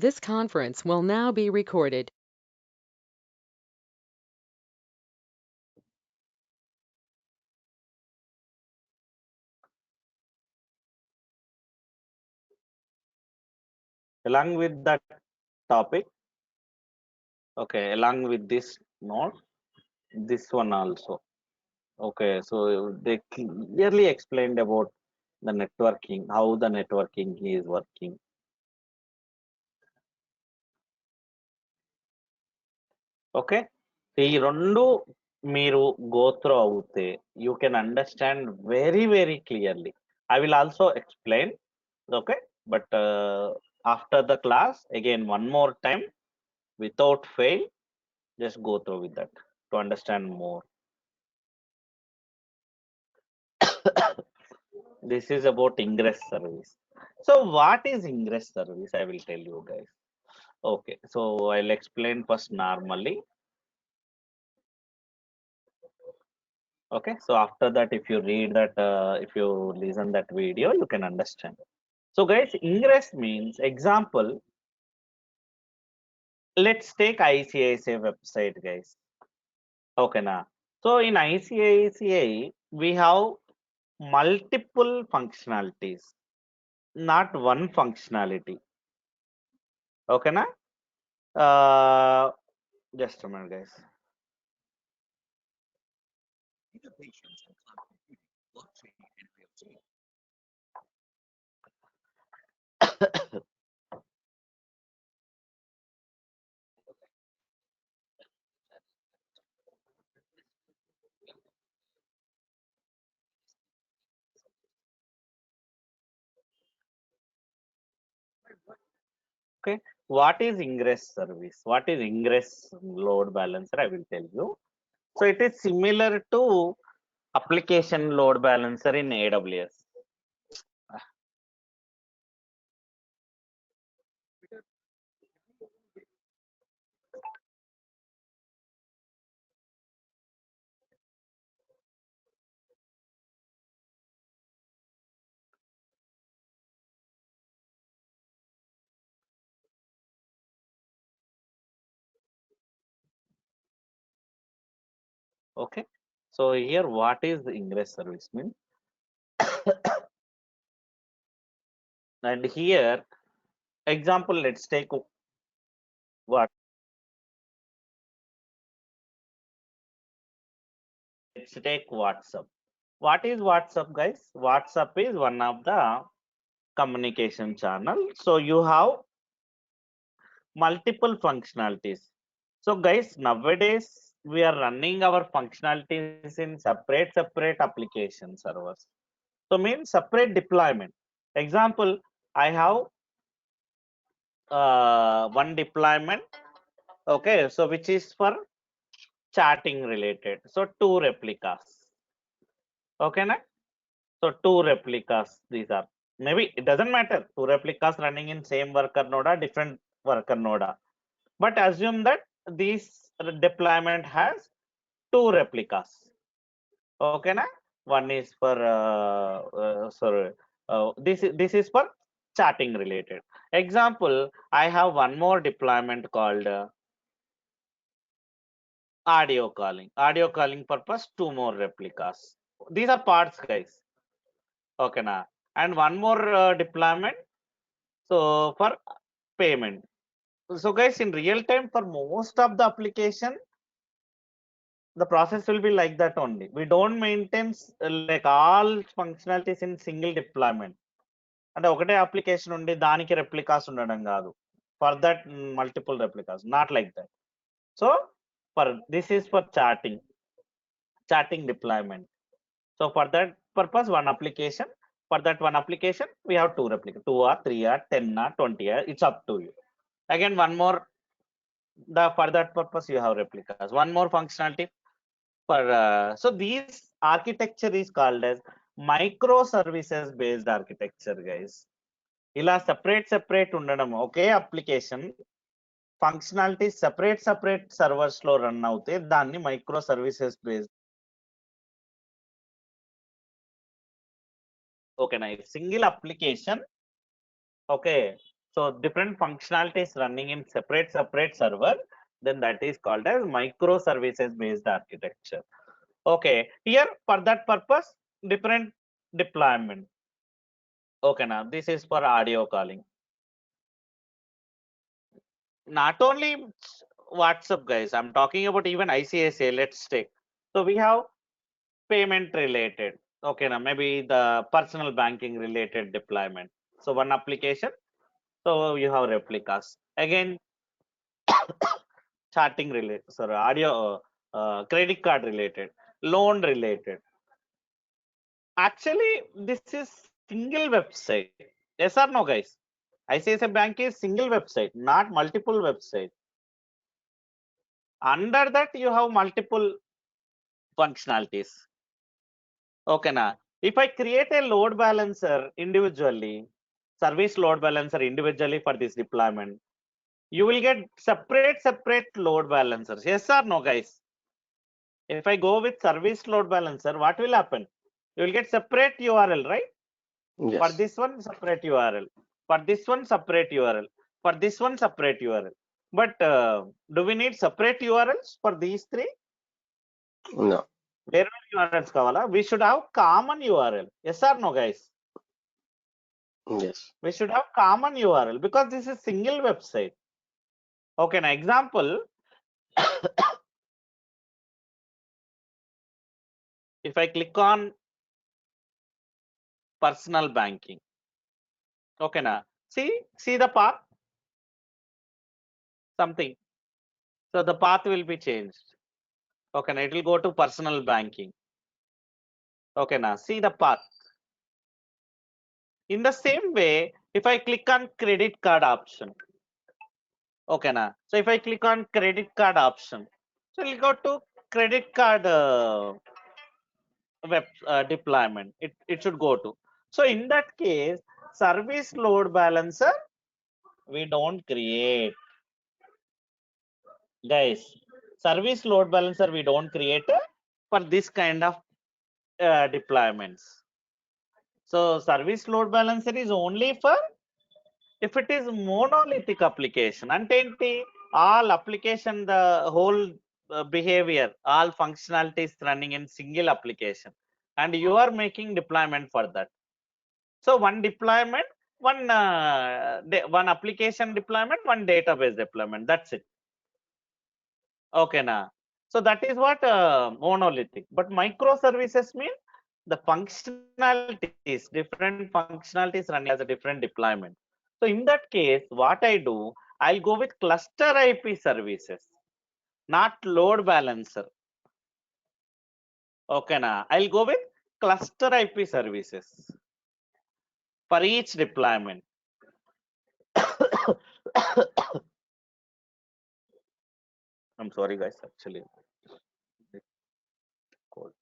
This conference will now be recorded. Along with that topic, okay, along with this note, this one also. Okay, so they clearly explained about the networking, how the networking is working. Okay, ఈ రెండు మీరు go through అవుతే you can understand very clearly. I will also explain, okay, but after the class again one more time without fail, just go through with that to understand more. This is about ingress service. So what is ingress service? I will tell you guys. Okay, so I'll explain first normally. Okay, so after that, if you read that, if you listen that video, you can understand. So guys, ingress means example. Let's take ICICI website, guys. Okay, now. So in ICICI, we have multiple functionalities, not one functionality. Okay, na? Just a minute, guys. Okay, what is ingress service? What is ingress load balancer? I will tell you. So it is similar to application load balancer in AWS. Okay, so here what is the ingress service mean? And here example, let's take what let's take WhatsApp. What is WhatsApp, guys? WhatsApp is one of the communication channel. So you have multiple functionalities. So guys, nowadays we are running our functionalities in separate application servers. So means separate deployment. Example, I have one deployment. Okay, so which is for chatting related. So two replicas. Okay, na? So two replicas. These are maybe it doesn't matter. Two replicas running in same worker node or different worker node. But assume that this deployment has two replicas. Okay, na? One is for sorry, this is for chatting related. Example, I have one more deployment called audio calling. Audio calling purpose, two more replicas. These are parts, guys. Okay, na? And one more deployment. So for payment. So guys, in real time, for most of the application, the process will be like that only. We don't maintain like all functionalities in single deployment. అంటే ఒకటే application ఉండి దానికి replicas ఉండడం కాదు. For that multiple replicas, not like that. So for this is for chatting deployment. So for that purpose, one application, for that one application we have two replicas, 2 or 3 or 10 or 20 or it's up to you. Again one more, the for that purpose you have replicas, one more functionality for so these architecture is called as microservices based architecture, guys. ఇలా separate ఉండడం, ఒకే application functionality separate servers లో run అవుతే దాన్ని micro services based. ఓకేనా, single application. Okay, So different functionalities running in separate server, then that is called as microservices based architecture. Okay, here for that purpose, different deployment. Okay, now this is for audio calling. Not only WhatsApp, guys, I'm talking about even ICSA. Let's take. So we have payment related. Okay, now maybe the personal banking related deployment. So one application. So you have replicas. Again, chatting related, sorry, audio, credit card related, loan related. Actually, this is single website. Yes or no, guys? ICICI Bank is single website, not multiple website. Under that, you have multiple functionalities. Okay, now if I create a load balancer individually, service load balancer individually for this deployment, you will get separate load balancers. Yes or no, guys? If I go with service load balancer, what will happen? You will get separate URL, right? For Yes. this one, separate URL. For this one, separate URL. For this one, separate URL. But do we need separate URLs for these three? No. Where URLs kavala? We should have common URL. Yes or no, guys? Yes. We should have common URL because this is single website. Okay, now example, if I click on personal banking, okay, now see the path, something. So the path will be changed. Okay, now it will go to personal banking. Okay, now see the path. In the same way, if I click on credit card option, okay, now so if I click on credit card option, so it will go to credit card web deployment. It should go to. So in that case, service load balancer we don't create, guys. Service load balancer we don't create for this kind of deployments. So service load balancer is only for if it is monolithic application. అంటే ఏంటి? All application, the whole behavior, all functionalities running in single application, and you are making deployment for that. So one deployment, one application deployment, one database deployment. That's it. Okay, now. So that is what monolithic. But microservices mean the functionalities, different functionalities running as a different deployment. So in that case, what I do, I'll go with cluster IP services, not load balancer. Okay, now I'll go with cluster IP services for each deployment. I'm sorry, guys. Actually, cold.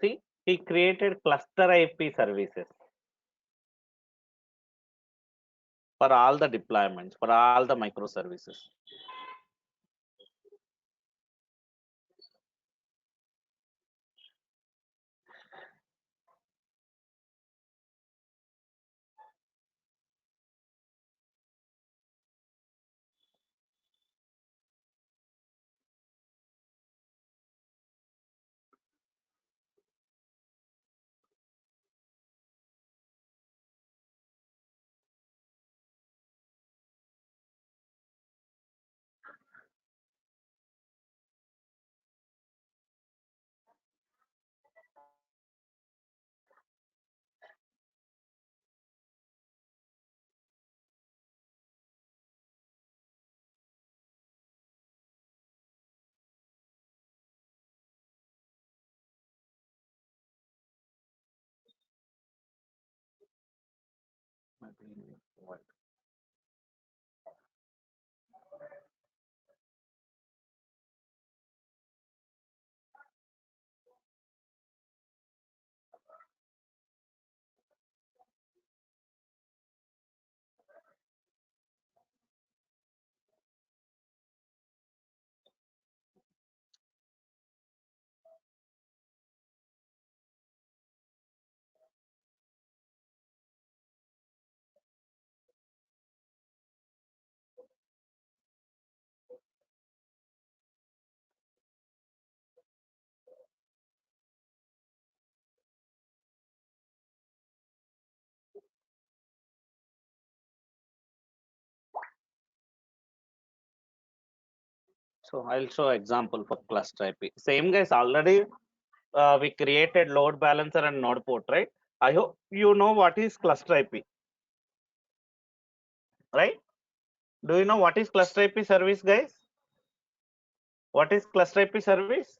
See, he created cluster IP services for all the deployments, for all the microservices. So I'll show example for cluster IP. Same guys, already we created load balancer and node port, right? I hope you know what is cluster IP, right? Do you know what is cluster IP service, guys? What is cluster IP service?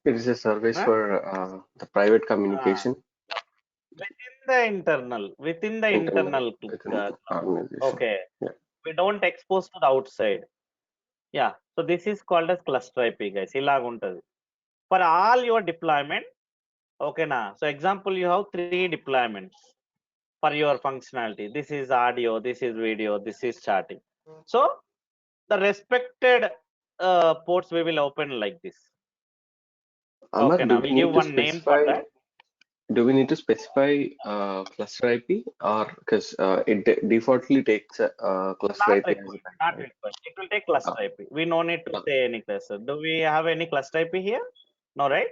It is a service Huh? for the private Ah, communication within the internal internal within the organization. okay. Yeah. We don't expose to the outside. Yeah. So this is called as cluster IP, guys. ఇలాగుంటది. For all your deployment, okay na. So example, you have 3 deployments for your functionality. This is audio, this is video, this is chatting. So the respected ports we will open like this. Amar, Okay do now we we'll give need to one name for specify? that. Do we need to specify cluster IP, or because it defaultly takes cluster Not IP as a required, not backend? required. It will take cluster Ah, IP. We no need to ah, say any cluster. Do we have any cluster IP here? No, right?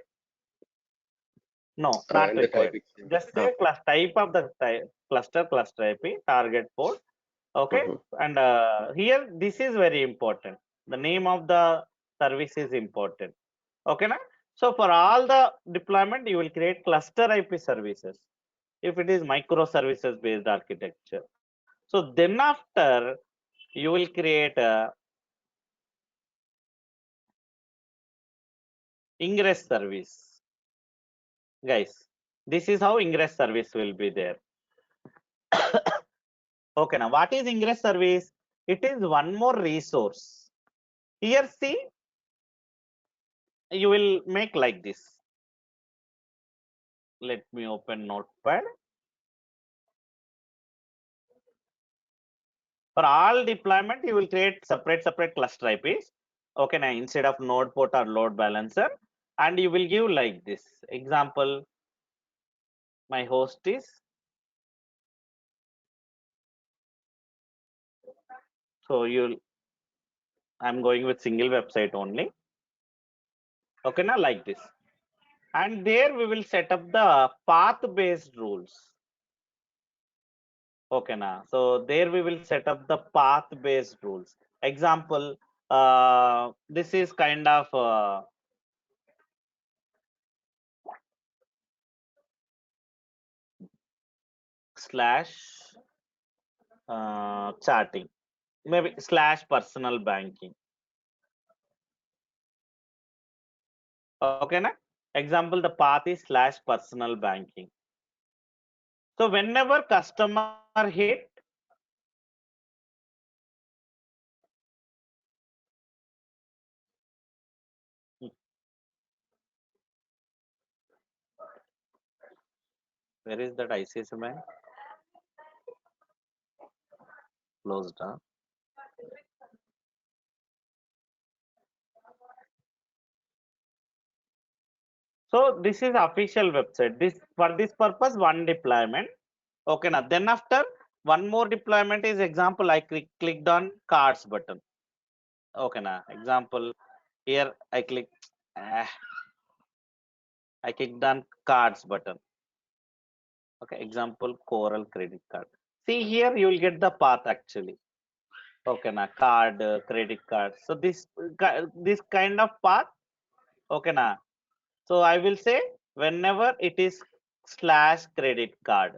No, not and the type required. extension. Just say Okay. type of the cluster IP, target port. Okay. Mhm. And here, this is very important. The name of the service is important. Okay. Na? So for all the deployment, you will create cluster IP services. If it is microservices based architecture. So then after, you will create a ingress service. Guys, this is how ingress service will be there. Okay, now what is ingress service? It is one more resource. Here, see, you will make like this. Let me open Notepad. For all deployment, you will create separate cluster IPs. Okay, now instead of node port or load balancer, and you will give like this. Example, my host is. So I'm going with single website only. Okay, now like this. And there we will set up the path-based rules. Okay, now. So there we will set up the path-based rules. Example, this is kind of slash chatting, maybe slash personal banking. Okay, na? Example, the path is slash personal banking. So whenever customer hit, where is that ICSMI? Closed down. So this is official website. This for this purpose, one deployment. Okay, now then after one more deployment is example. I clicked on cards button. Okay, now example here I click. I clicked on cards button. Okay, example Coral credit card. See here you will get the path actually. Okay, na card, credit card. So this kind of path. Okay, na. So I will say whenever it is slash credit card.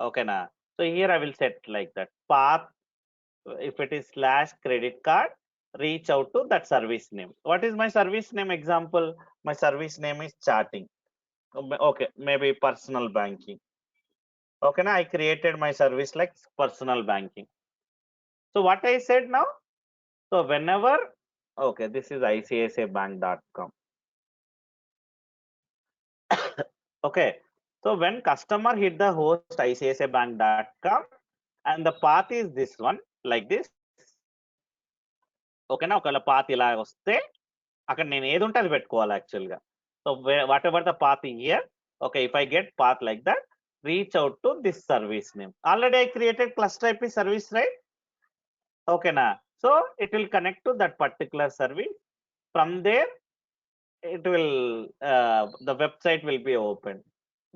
Okay, na. So here I will set like that path. If it is slash credit card, reach out to that service name. What is my service name? Example, my service name is chatting. Okay, maybe personal banking. Okay, now I created my service like personal banking. So what I said now, so whenever, okay, this is iccibank.com. Okay, so when customer hit the host iccibank.com and the path is this one, like this. ఓకేనా, ఒకవేళ path ఇలా వస్తే అక్కడ నేను ఏది ఉంటే అది పెట్టుకోవాలి యాక్చువల్గా. So whatever the path here, okay, if I get path like that, reach out to this service name. Already I created cluster IP service, right? ఓకేనా, so it will connect to that particular service. From there it will the website will be open.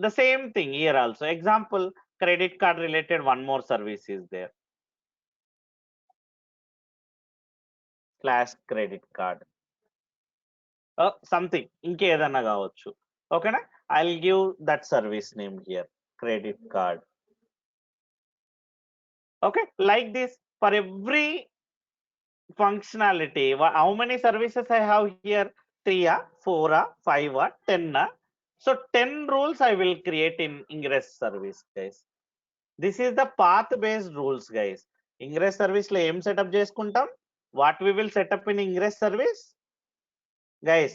The same thing here also. Example, credit card related one more service is there, slash credit card, something ఇంకేదన్నా కావచ్చు. ఓకేనా, I'll give that service name here, credit card. Okay, like this for every functionality. How many services I have here? 3, 4, 5, 10. So 10 rules I will create in ingress service, guys. This is the path based rules, guys. Ingress service లో ఏం setup చేసుకుంటాం? What we will set up in ingress service, guys?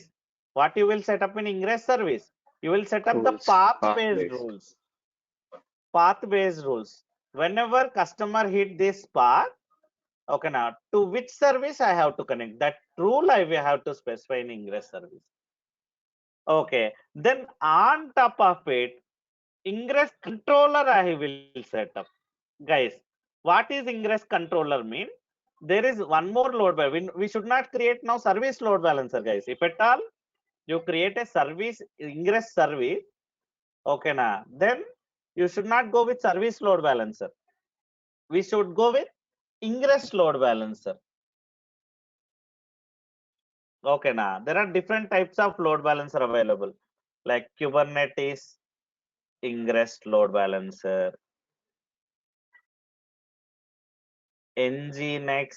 What you will set up in ingress service? You will set up the Rules, path based path-based. rules. Path based rules. Whenever customer hit this path, okay, now to which service I have to connect, that rule I will have to specify in ingress service. Okay, then on top of it, ingress controller I will set up. Guys, what is ingress controller mean? There is one more load balancer. We should not create now service load balancer, guys. If at all you create a service ingress service, okay, na, then you should not go with service load balancer. We should go with ingress load balancer. Okay, na, there are different types of load balancer available, like Kubernetes ingress load balancer, Nginx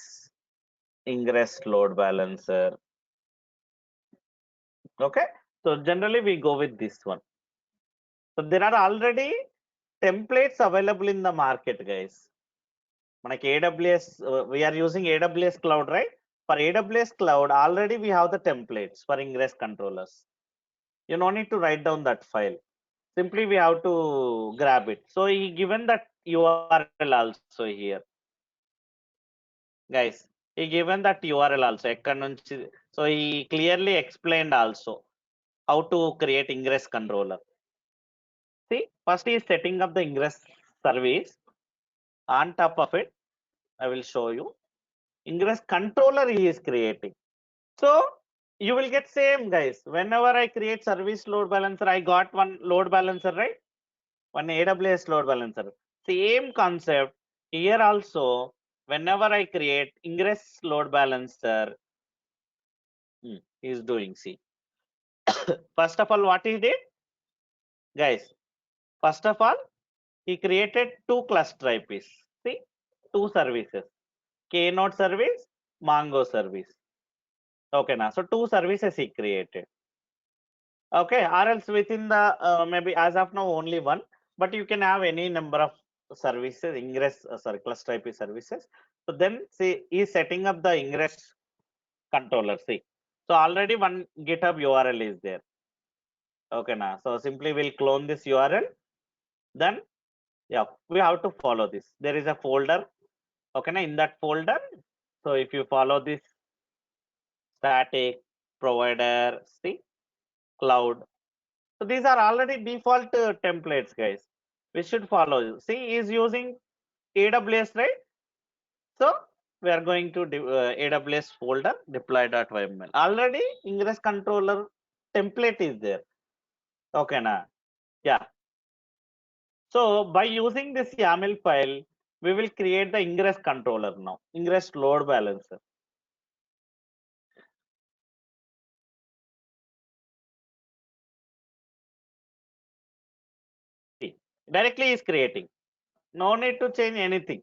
ingress load balancer. Okay, so generally we go with this one. So there are already templates available in the market, guys. Like AWS, we are using AWS cloud, right? For AWS cloud, already we have the templates for ingress controllers. You no need to write down that file. Simply we have to grab it. So he given that URL also here, guys. He given that URL also. So he clearly explained also how to create ingress controller. See, first he is setting up the ingress service. On top of it, I will show you ingress controller he is creating. So you will get same, guys. Whenever I create service load balancer, I got one load balancer, right? One AWS load balancer. Same concept here also. Whenever I create ingress load balancer, he is doing. See, first of all, what he did, guys? First of all, he created two cluster IPs. See, two services, Keynote service, Mongo service. Okay, now so two services he created. Okay, or else within the maybe as of now only one, but you can have any number of services, ingress sorry, cluster IP services. So then see, he is setting up the ingress controller. See, so already one GitHub URL is there. Okay, now so simply we'll clone this URL. Then yeah, we have to follow this. There is a folder. Okay, now in that folder, so if you follow this static provider, see, cloud. So these are already default templates, guys. We should follow. See, is using AWS, right? So we are going to AWS folder deploy.yml. Already ingress controller template is there. Okay, na, yeah. So by using this YAML file, we will create the ingress controller now, ingress load balancer. See, directly is creating. No need to change anything.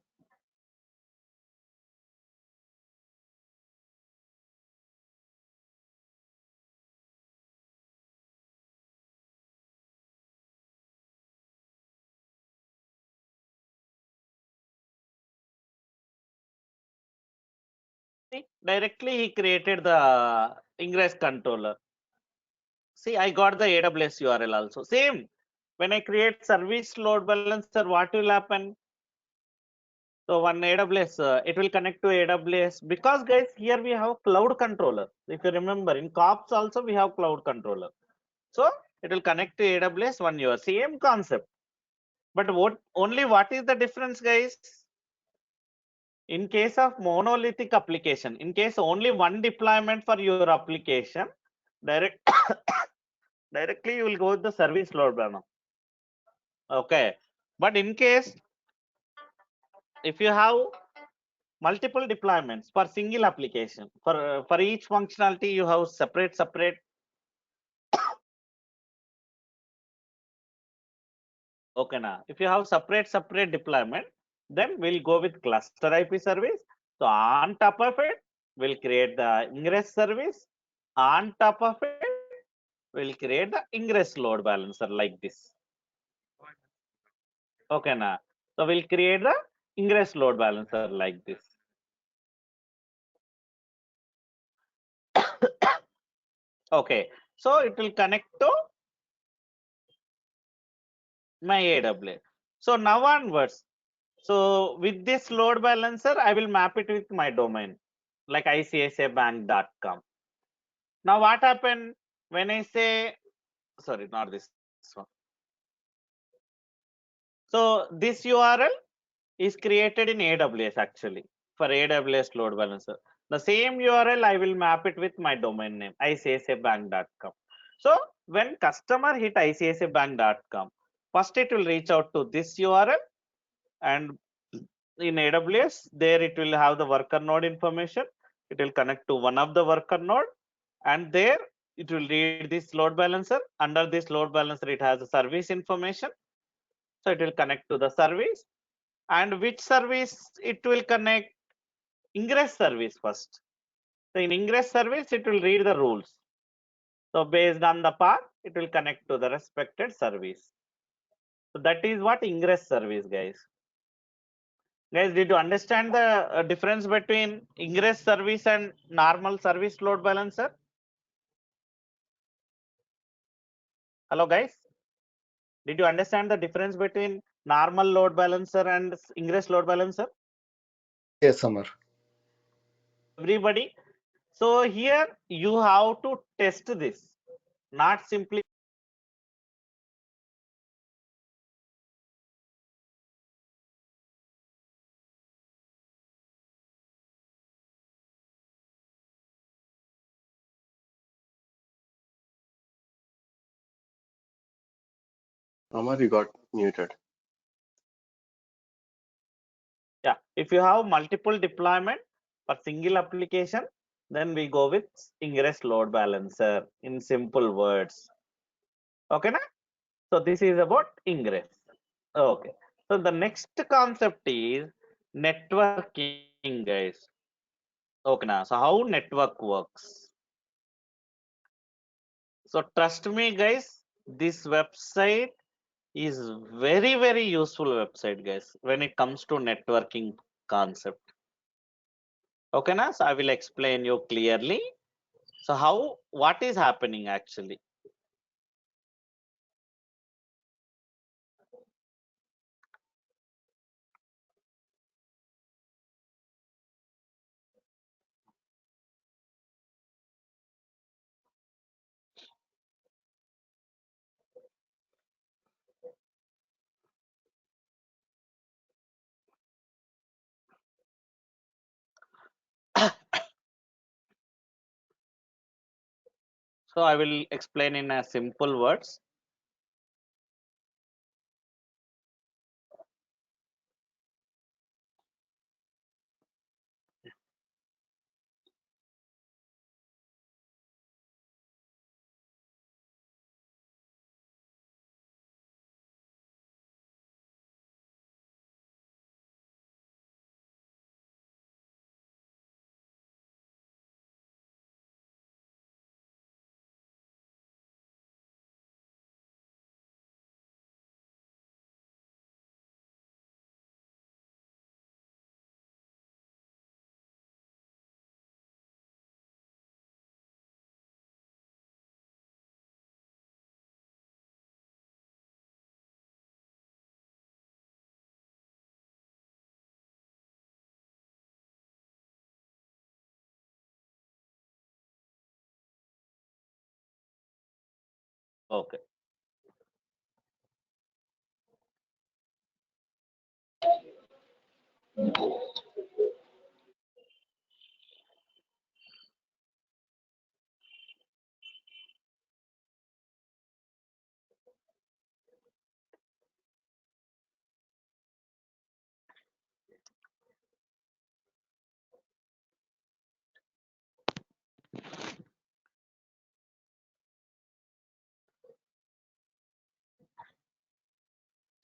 directly he created the ingress controller. See, I got the AWS URL also. Same. When I create service load balancer, what will happen? So one AWS, it will connect to AWS because guys, here we have cloud controller. If you remember, in COPS also we have cloud controller. So it will connect to AWS one your same concept. But what is the difference, guys? In case of monolithic application, in case only one deployment for your application, direct directly you will go with the service load balancer. Okay. But in case if you have multiple deployments for single application, for each functionality you have separate. Okay, now if you have separate deployment, then we'll go with cluster IP service. So on top of it, we'll create the ingress service. On top of it, we'll create the ingress load balancer like this. Okay, now so we'll create the ingress load balancer like this. Okay, so it will connect to my AWS. So now onwards, so with this load balancer, I will map it with my domain like icsabank.com. Now what happened when I say, sorry, not this one. So this URL is created in AWS actually for AWS load balancer. The same URL I will map it with my domain name icsabank.com. So when customer hit icsabank.com, first it will reach out to this URL, and in AWS there it will have the worker node information. It will connect to one of the worker node, and there it will read this load balancer. Under this load balancer it has the service information, so it will connect to the service. And which service it will connect? Ingress service first. So in ingress service it will read the rules, so based on the path it will connect to the respected service. So that is what ingress service, guys. Guys, did you understand the difference between ingress service and normal service load balancer? Hello guys, did you understand the difference between normal load balancer and ingress load balancer? Yes, Amar. Everybody, so here you have to test this, not simply Amar, you got muted. yeah. If you have multiple deployment for single application, then we go with ingress load balancer in simple words. Okay, na? So this is about ingress. Okay. So the next concept is networking, guys. Okay, now so how network works? So trust me, guys, this website is very useful website, guys, when it comes to networking concept. Okay, now so I will explain you clearly. So how what is happening actually? So I will explain in a simple words. Okay.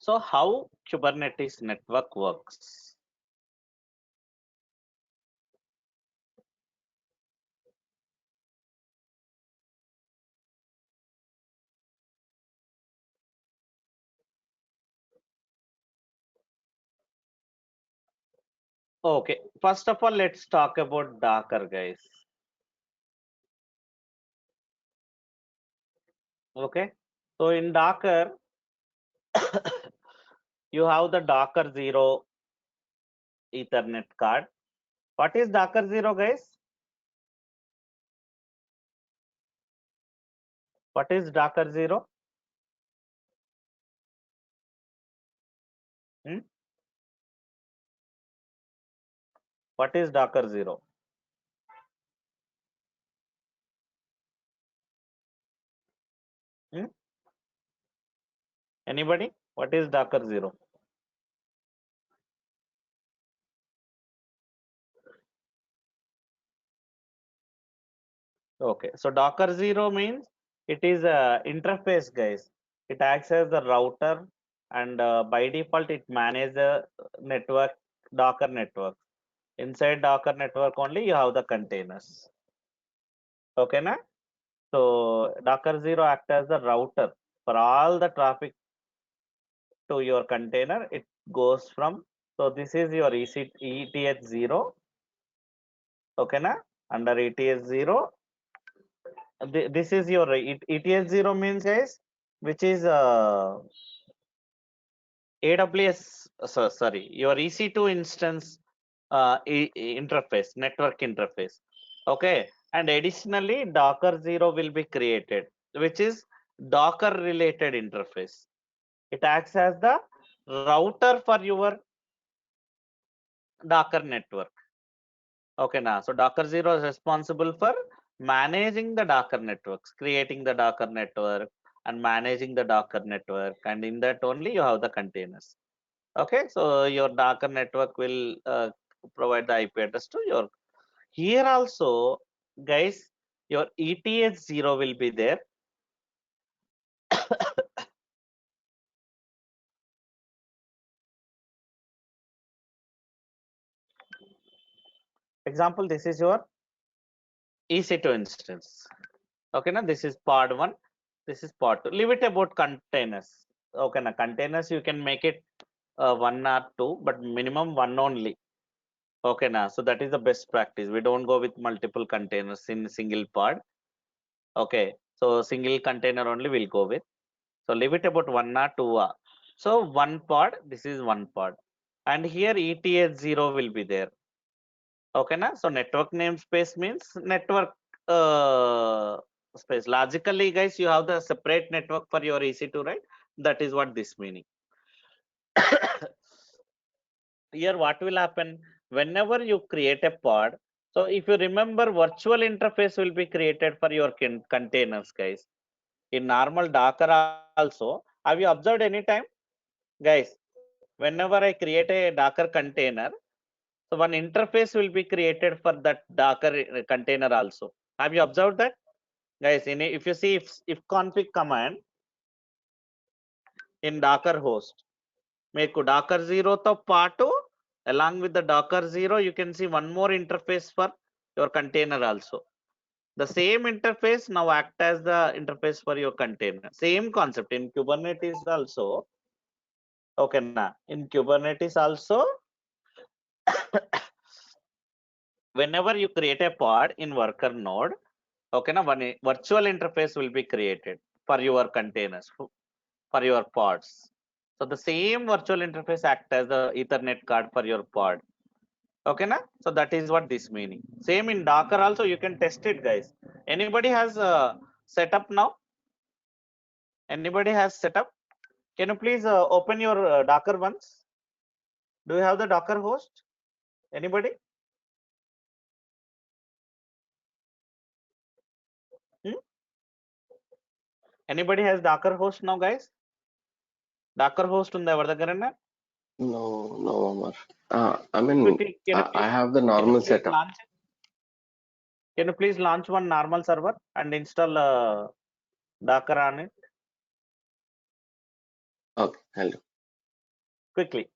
So how Kubernetes network works? Okay, first of all, let's talk about Docker, guys. Okay, so in Docker, you have the Docker 0 Ethernet card. What is Docker 0, guys? What is Docker 0? Hmm? What is Docker 0? Hmm? Anybody? What is Docker 0? Okay, so Docker 0 means it is a interface, guys. It acts as the router, and by default it manages the network, Docker network. Inside Docker network only you have the containers. Okay, na? So Docker 0 acts as the router for all the traffic to your container. It goes from, so this is your ETH 0. Okay, na? Under ETH 0, this is your ETH 0 means, guys, which is AWS, sorry, your EC2 instance interface, network interface. Okay, and additionally, Docker 0 will be created, which is Docker related interface. It acts as the router for your Docker network. Okay, now, so Docker 0 is responsible for managing the Docker networks, creating the Docker network and managing the Docker network. And in that only you have the containers. Okay, so your Docker network will provide the IP address to your. Here also, guys, your ETH 0 will be there. Example, this is your EC2 instance. Okay, now this is part 1. This is part 2. Leave it about containers. Okay, now containers you can make it 1 or 2, but minimum 1 only. Okay, now so that is the best practice. We don't go with multiple containers in single pod. Okay, so single container only we'll go with. So leave it about 1 or 2. So one pod, this is one pod, and here ETH 0 will be there. Okay, na? So network namespace means network space. Logically, guys, you have the separate network for your EC2, right? That is what this meaning. Here, what will happen whenever you create a pod? So if you remember, virtual interface will be created for your containers, guys. In normal Docker also, have you observed any time, guys? Whenever I create a Docker container, so one interface will be created for that Docker container also. Have you observed that, guys? If you see if config command in Docker host, make Docker 0 తో పాటు along with the Docker 0, you can see one more interface for your container also. The same interface now act as the interface for your container. Same concept in Kubernetes also. Okay, now in Kubernetes also, whenever you create a pod in worker node, okay, now one virtual interface will be created for your containers, for your pods. So the same virtual interface act as the Ethernet card for your pod. Okay, na? So that is what this meaning. Same in Docker also, you can test it, guys. Anybody has a setup now? Anybody has set up? Can you please open your Docker once? Do you have the Docker host? Anybody? Anybody has Docker host now, guys? Docker host unda evara daggara? No, Amar. I mean, Quickly, can you I please, have the normal setup. launch it? Can you please launch one normal server and install Docker on it Okay, I'll do. quickly?